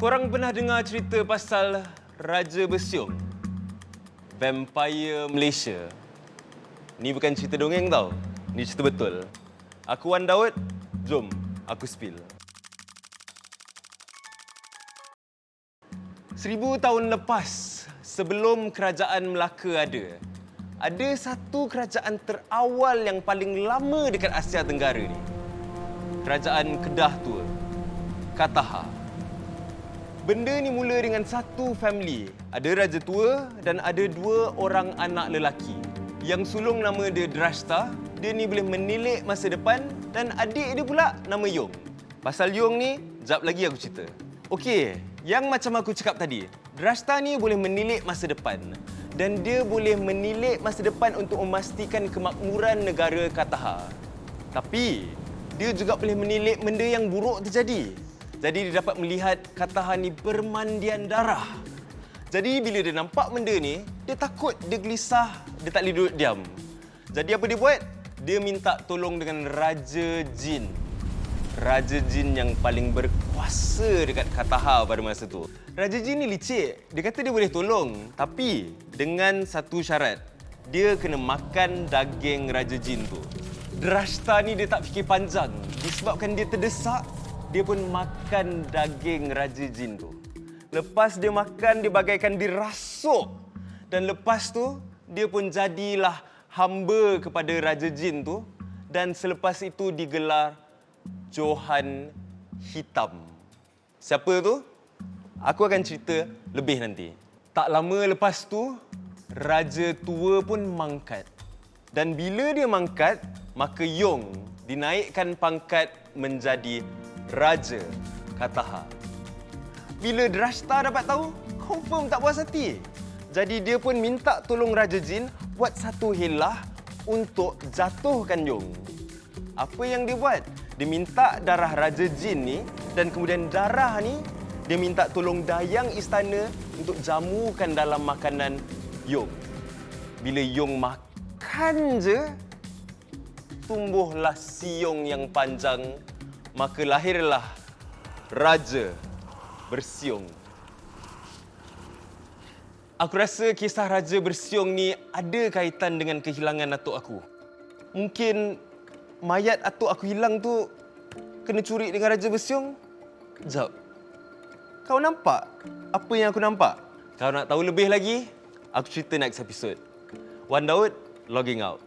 Korang pernah dengar cerita pasal Raja Bersiung? Vampire Malaysia. Ni bukan cerita dongeng tau. Ni cerita betul. Aku Wan Daud, jom aku spill. 1000 tahun lepas, sebelum kerajaan Melaka ada satu kerajaan terawal yang paling lama dekat Asia Tenggara ni. Kerajaan Kedah Tua, Kataha. Benda ni mula dengan satu family. Ada raja tua dan ada 2 orang anak lelaki. Yang sulung nama dia Drashta, dia ni boleh menilik masa depan, dan adik dia pula nama Yong. Pasal Yong ni, jap lagi aku cerita. Okey, yang macam aku cakap tadi, Drashta ni boleh menilik masa depan. Dan dia boleh menilik masa depan untuk memastikan kemakmuran negara Kataha. Tapi, dia juga boleh menilik benda yang buruk terjadi. Jadi dia dapat melihat Kataha ni bermandian darah. Jadi bila dia nampak benda ni, dia takut, dia gelisah, dia tak boleh duduk diam. Jadi apa dia buat? Dia minta tolong dengan Raja Jin. Raja Jin yang paling berkuasa dekat Kataha pada masa tu. Raja Jin ni licik. Dia kata dia boleh tolong, tapi dengan satu syarat. Dia kena makan daging Raja Jin tu. Drashta ni dia tak fikir panjang. Disebabkan dia terdesak, dia pun makan daging Raja Jin tu. Lepas dia makan, dia bagaikan dirasuk. Dan lepas tu, dia pun jadilah hamba kepada Raja Jin tu. Dan selepas itu digelar Johan Hitam. Siapa tu? Aku akan cerita lebih nanti. Tak lama lepas tu, Raja Tua pun mangkat. Dan bila dia mangkat, maka Yong dinaikkan pangkat menjadi Raja Kataha. Bila Drashta dapat tahu, confirm tak puas hati. Jadi dia pun minta tolong Raja Jin buat satu helah untuk jatuhkan Yong. Apa yang dia buat? Dia minta darah Raja Jin ni, dan kemudian darah ni dia minta tolong dayang istana untuk jamukan dalam makanan Yong. Bila Yong makan je, tumbuhlah siung yang panjang, maka lahirlah Raja Bersiung. Aku rasa kisah Raja Bersiung ni ada kaitan dengan kehilangan atuk aku. Mungkin mayat atuk aku hilang tu kena curi dengan Raja Bersiung? Jap. Kau nampak apa yang aku nampak? Kau nak tahu lebih lagi? Aku cerita next episode. Wan Daud, logging out.